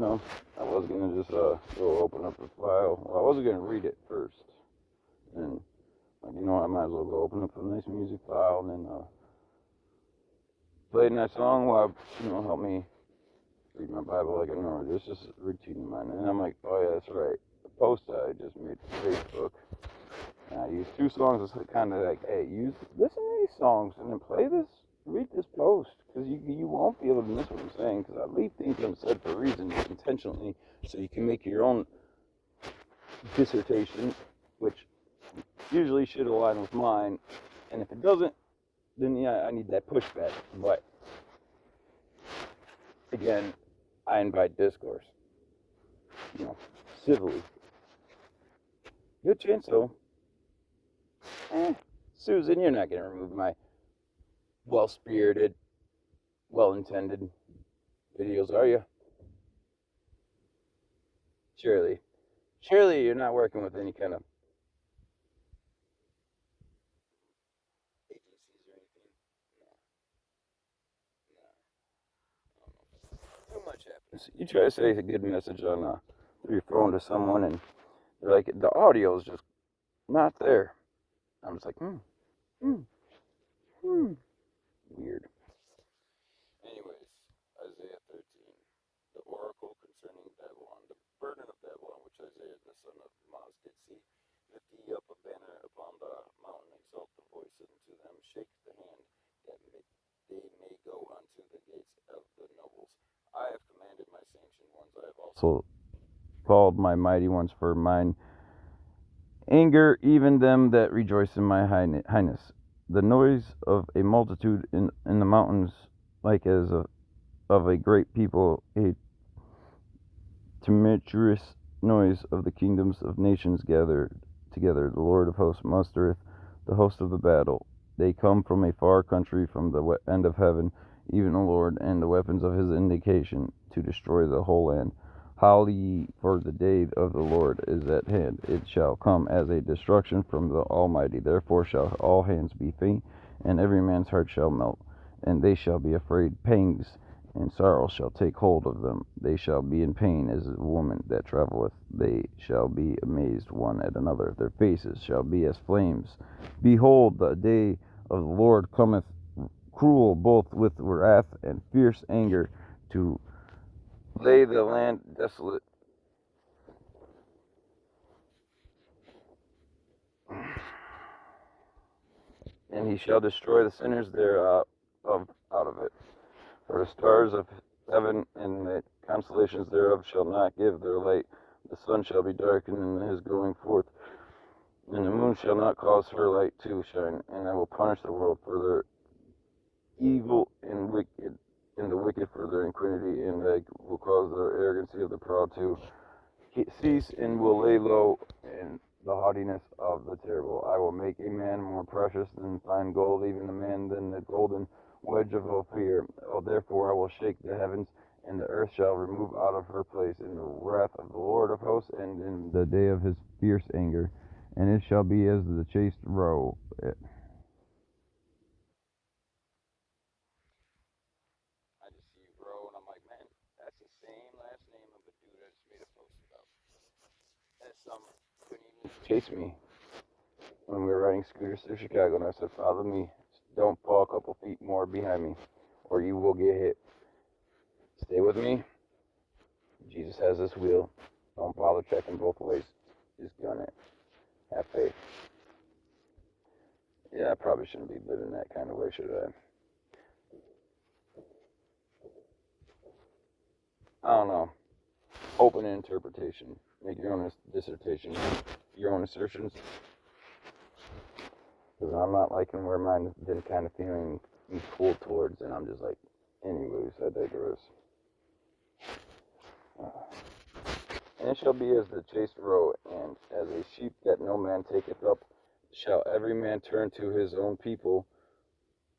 I was going to just go open up the file. Well, I wasn't going to read it first. And, I might as well go open up a nice music file and then play that song while, help me read my Bible like I normally do. It's just a routine of mine. And I'm like, oh yeah, that's right. The post I just made for Facebook. And I used 2 songs. It's kind of like, hey, listen to these songs and then read this post. Because you won't be able to miss what I'm saying. Because I leave things unsaid for a reason, intentionally, so you can make your own dissertation, which usually should align with mine. And if it doesn't, then yeah, I need that pushback. But again, I invite discourse, civilly. Good chance though. Susan, you're not gonna remove my well-spirited, well-intended videos, are you? Surely you're not working with any kind of agencies or anything. No. Too much happens. You try to say a good message on through your phone to someone, and they're like, the audio is just not there. I'm just like, weird. Anyways, Isaiah 13, the oracle concerning Babylon, the burden of Babylon, which Isaiah the son of Amoz did see. Lift ye up a banner upon the mountain, exalt the voice unto them, shake the hand, that they may go unto the gates of the nobles. I have commanded my sanctioned ones, I have also called my mighty ones for mine anger, even them that rejoice in my highness. The noise of a multitude in the mountains, like as of a great people, a tumultuous noise of the kingdoms of nations gathered together. The Lord of hosts mustereth the host of the battle. They come from a far country, from the end of heaven, even the Lord, and the weapons of his indignation, to destroy the whole land. Howl ye, for the day of the Lord is at hand. It shall come as a destruction from the Almighty. Therefore shall all hands be faint, and every man's heart shall melt. And they shall be afraid. Pangs and sorrow shall take hold of them. They shall be in pain as a woman that travelleth. They shall be amazed one at another. Their faces shall be as flames. Behold, the day of the Lord cometh, cruel, both with wrath and fierce anger, to lay the land desolate. And he shall destroy the sinners thereof out of it. For the stars of heaven and the constellations thereof shall not give their light. The sun shall be darkened in his going forth, and the moon shall not cause her light to shine. And I will punish the world for their evil and the wicked for their iniquity, and I will cause the arrogancy of the proud to cease, and will lay low in the haughtiness of the terrible. I will make a man more precious than fine gold, even a man than the golden wedge of Ophir. Oh, therefore I will shake the heavens, and the earth shall remove out of her place in the wrath of the Lord of hosts, and in the day of his fierce anger. And it shall be as the chaste roe. I just see roe, and I'm like, man, that's the same last name of a dude I just made a post about. That summer, couldn't even chase me when we were riding scooters through Chicago, and I said, follow me. Don't fall a couple feet more behind me, or you will get hit. Stay with me. Jesus has this wheel. Don't bother checking both ways. Just gun it. Have faith. Yeah, I probably shouldn't be living that kind of way, should I? I don't know. Open interpretation. Make your own dissertation. Your own assertions. Because I'm not liking where mine has been kind of feeling pulled towards, and I'm just like, anyways, I digress. And it shall be as the chaste roe, and as a sheep that no man taketh up, shall every man turn to his own people,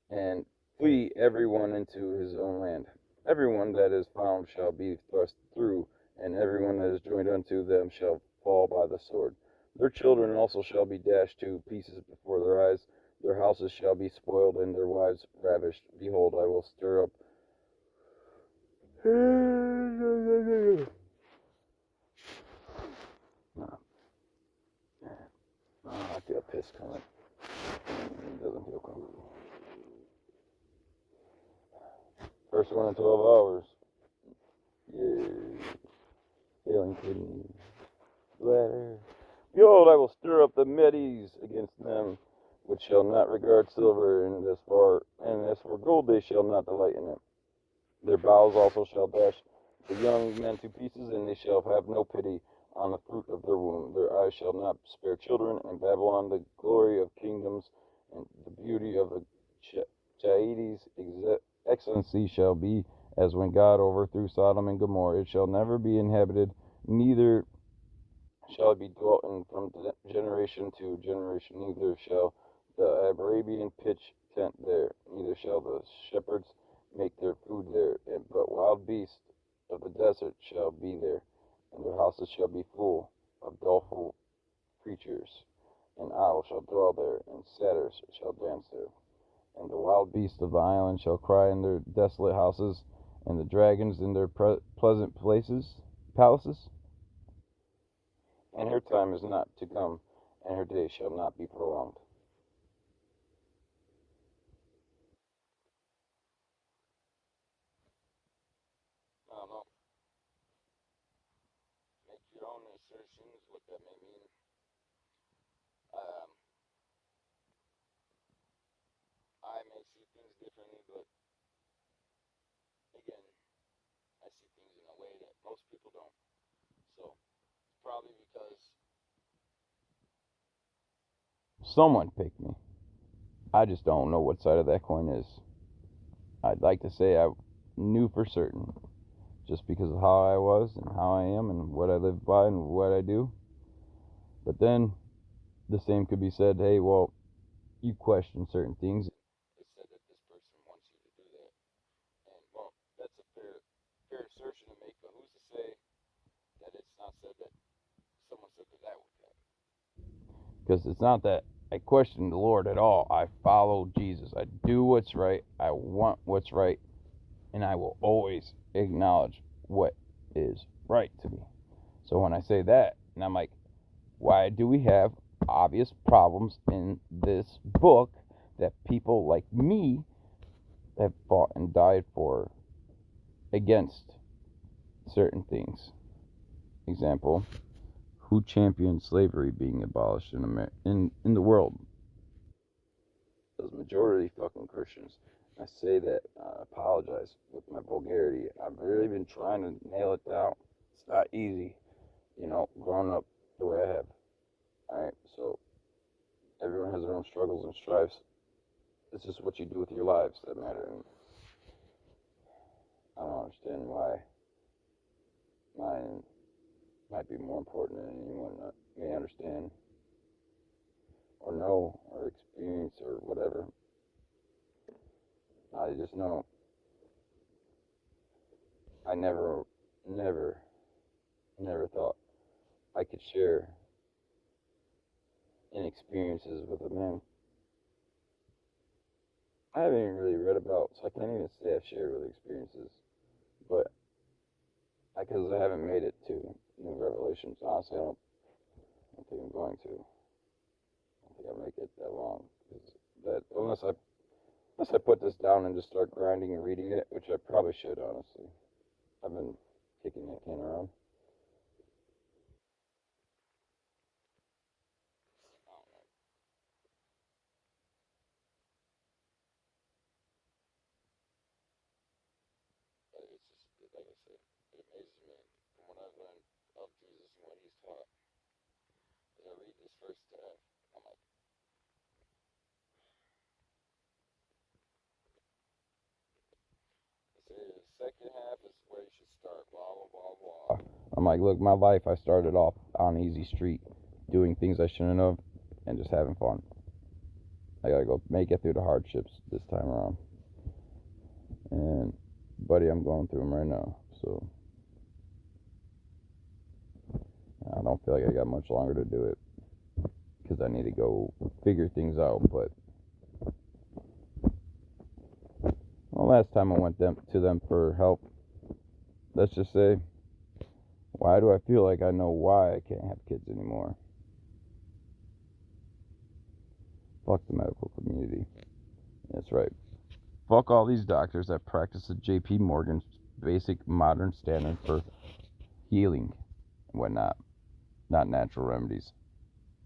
and flee every one into his own land. Every one that is found shall be thrust through, and every one that is joined unto them shall fall by the sword. Their children also shall be dashed to pieces before their eyes. Their houses shall be spoiled, and their wives ravished. Behold, I will stir up First one in 12 hours. Yay. Healing kidney. Bladder. Behold, I will stir up the Medes against them, which shall not regard silver, and as for gold they shall not delight in it. Their bowels also shall dash the young men to pieces, and they shall have no pity on the fruit of their womb. Their eyes shall not spare children, and Babylon, the glory of kingdoms, and the beauty of the Chaides, excellency shall be as when God overthrew Sodom and Gomorrah. It shall never be inhabited, neither shall it be dwelt in from generation to generation, neither shall the Arabian pitch tent there, neither shall the shepherds make their food there, but wild beasts of the desert shall be there, and their houses shall be full of doleful creatures, and owls shall dwell there, and satyrs shall dance there. And the wild beasts of the island shall cry in their desolate houses, and the dragons in their pleasant palaces. And her time is not to come, and her days shall not be prolonged. I don't know. Make your own assertions, what that may mean. Um, I may see things differently, but again, I see things in a way that most people don't. So, probably because someone picked me. I just don't know what side of that coin is. I'd like to say I knew for certain, just because of how I was and how I am and what I live by and what I do. But then the same could be said, hey, well, you question certain things. It said that this person wants you to do that. And, well, that's a fair assertion to make, but who's to say that it's not said that someone said that that would happen? Because it's not that I question the Lord at all. I follow Jesus. I do what's right. I want what's right. And I will always acknowledge what is right to me. So when I say that, and I'm like, why do we have obvious problems in this book that people like me have fought and died for against certain things? Example, who championed slavery being abolished in the world? Those majority fucking Christians. I say that, I apologize with my vulgarity. I've really been trying to nail it down. It's not easy, growing up the way I have. Alright, so everyone has their own struggles and strives. It's just what you do with your lives that matter. And I don't understand why mine might be more important than anyone may understand or know or experience or whatever. I just know I never thought I could share in experiences with a man. I haven't even really read about, so I can't even say I've shared with experiences, but because I haven't made it to New Revelations, honestly, I don't think I'm going to. I don't think I'll make it that long. That unless I put this down and just start grinding and reading it, which I probably should, honestly. I've been kicking that can around. But it's just, like I said, it amazes me from what I've learned of Jesus and what he's taught. As I read this first half, I'm like, the second half is where you should start, blah, blah, blah, blah. I'm like, look, my life, I started off on easy street, doing things I shouldn't have, and just having fun. I gotta go make it through the hardships this time around. And, buddy, I'm going through them right now, so I don't feel like I got much longer to do it, because I need to go figure things out, but well, last time I went to them for help, let's just say, why do I feel like I know why I can't have kids anymore? Fuck the medical community. That's right. Fuck all these doctors that practice the J.P. Morgan's basic modern standard for healing and whatnot, not natural remedies.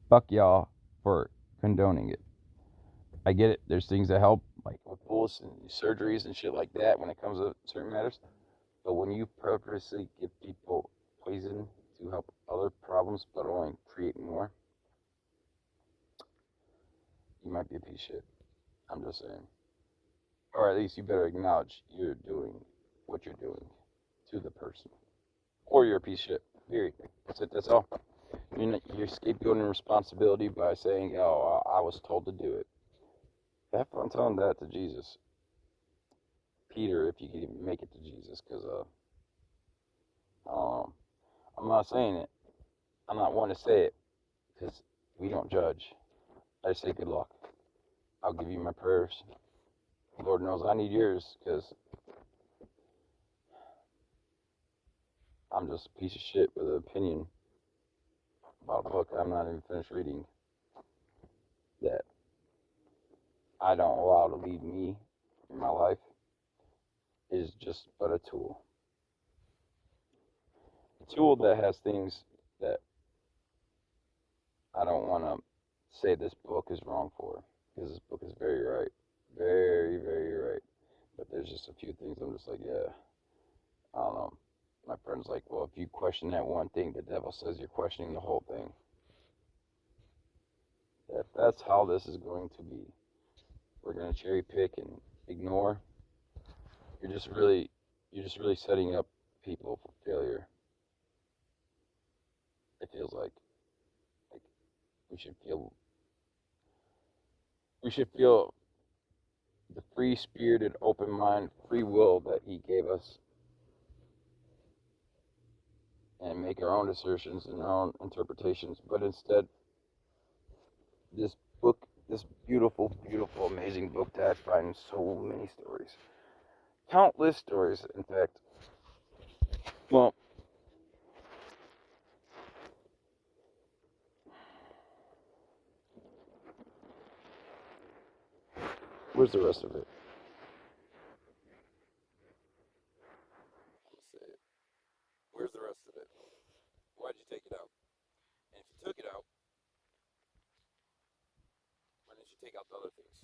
Fuck y'all for condoning it. I get it. There's things that help, like with bullets and surgeries and shit like that when it comes to certain matters. But when you purposely give people poison to help other problems but only create more, you might be a piece of shit. I'm just saying. Or at least you better acknowledge you're doing what you're doing to the person. Or you're a piece of shit. Period. That's it. That's all. You're scapegoating responsibility by saying, oh, I was told to do it. Have fun telling that to Jesus. Peter, if you can even make it to Jesus, because I'm not saying it. I'm not one to say it, because we don't judge. I say good luck. I'll give you my prayers. Lord knows I need yours, because I'm just a piece of shit with an opinion about a book I'm not even finished reading that I don't allow to lead me in my life. Is just but a tool. A tool that has things that I don't want to say this book is wrong for, because this book is very right. Very, very right. But there's just a few things I'm just like, yeah, I don't know. My friend's like, well, if you question that one thing, the devil says you're questioning the whole thing. That's how this is going to be. We're going to cherry pick and ignore. You're just really setting up people for failure. It feels like we should feel the free-spirited, open mind, free will that he gave us, and make our own assertions and our own interpretations. But instead, this book, this beautiful, beautiful, amazing book that I find so many stories, countless stories, in fact. Well, where's the rest of it? Let's say it. Where's the rest of it? Why'd you take it out? And if you took it out, why didn't you take out the other things?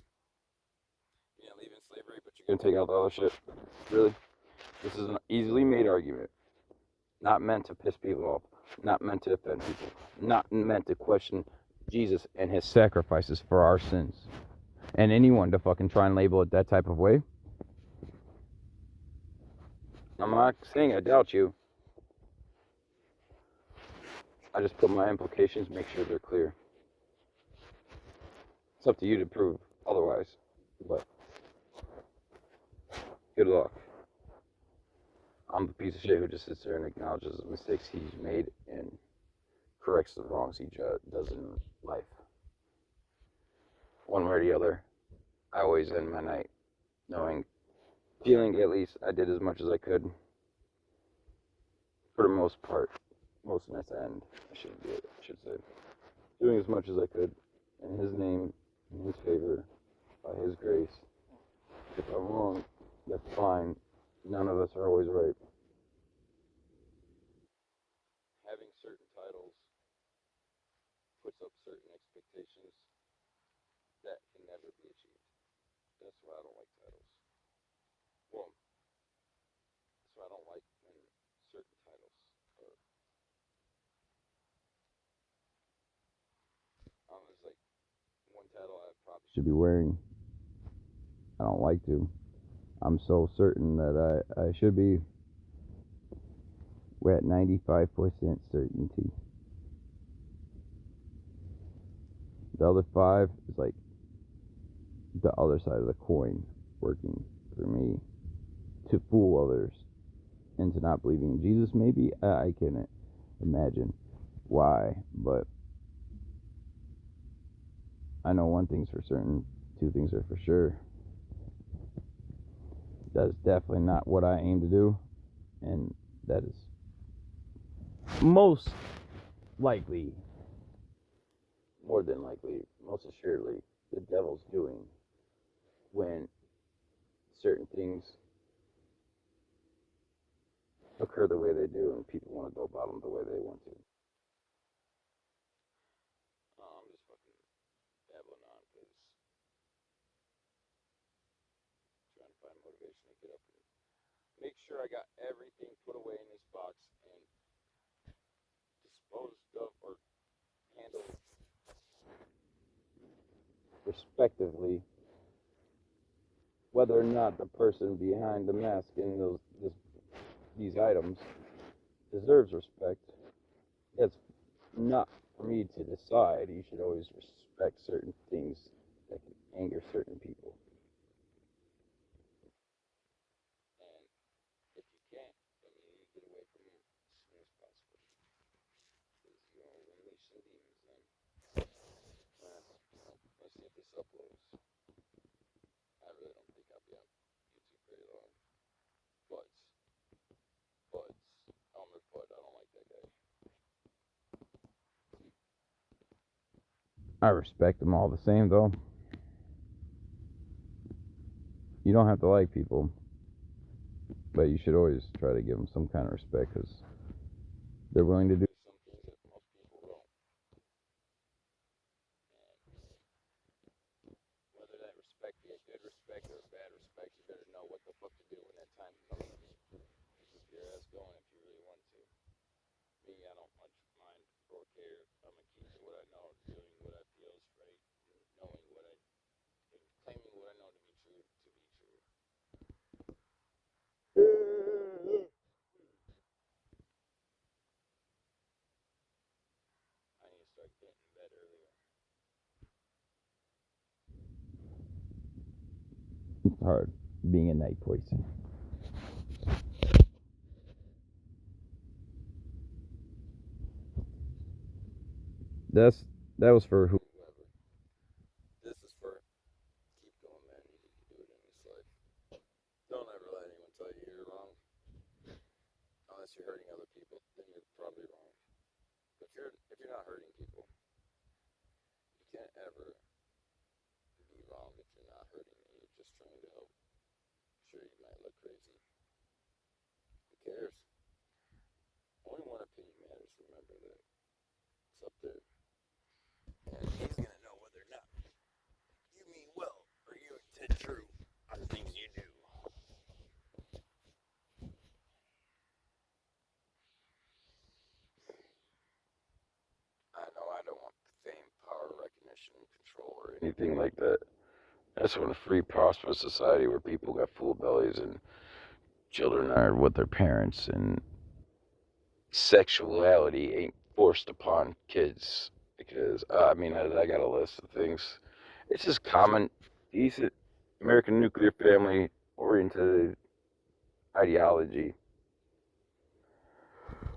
You're gonna leave in slavery, but you're gonna take out the other shit. Really? This is an easily made argument. Not meant to piss people off. Not meant to offend people. Not meant to question Jesus and his sacrifices for our sins. And anyone to fucking try and label it that type of way. I'm not saying I doubt you. I just put my implications, make sure they're clear. It's up to you to prove otherwise. But good luck. I'm the piece of shit who just sits there and acknowledges the mistakes he's made and corrects the wrongs he does in life. One way or the other, I always end my night feeling at least I did as much as I could. For the most part, most nights I end, I should say, doing as much as I could in his name, in his favor, by his grace. If I'm wrong, that's fine. None of us are always right. Having certain titles puts up certain expectations that can never be achieved. That's why I don't like titles. Well, that's why I don't like when certain titles are. There's like one title I probably should be wearing. I don't like to. I'm so certain that I should be. We're at 95% certainty. The other 5 is like the other side of the coin working for me to fool others into not believing in Jesus. Maybe I can imagine why, but I know one thing's for certain, 2 things are for sure. That is definitely not what I aim to do, and that is most likely, more than likely, most assuredly, the devil's doing when certain things occur the way they do, and people want to go about them the way they want to. I'm just fucking babbling on because I'm trying to find motivation to get up and make sure I got everything put away in this box and disposed of or handled respectively, whether or not the person behind the mask in these items deserves respect. That's not for me to decide. You should always respect certain things that can anger certain people. And if you can't, then you need to get away from them as soon as possible. Because you're going to unleash some demons then. Let's see if this uploads. I really don't think I'll be on YouTube very long. Buds. Elmer Bud, I don't like that guy. I respect them all the same, though. You don't have to like people, but you should always try to give them some kind of respect because they're willing to do some things that most people don't. And whether that respect be a good respect or a bad respect, you better know what the fuck to do when that time comes. Keep your ass going if you really want to. Me, I don't much mind or care. I'm gonna keep to what I know, doing what I feel is right, knowing what I, claiming what I know to be true, to be true. I need to start getting in bed earlier. It's hard being a night person. That was for whoever. This is for keep going, man. You need to do it in this life. Don't ever let anyone tell you you're wrong. Unless you're hurting other people, then you're probably wrong. But if you're not hurting people, you can't ever be wrong if you're not hurting and you're just trying to help. Sure, you might look crazy. Who cares? Only one opinion matters. Remember that. It's up there. And he's gonna know whether or not you mean well or you intend true on the things you do. I know I don't want fame, power, recognition, control, or anything like that. I just want a free, prosperous society where people got full bellies and children are with their parents and sexuality ain't forced upon kids. Because, I got a list of things. It's just common, decent American nuclear family oriented ideology.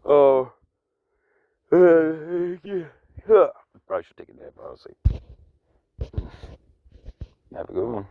Oh, yeah. Probably should take a nap, honestly. Have a good one.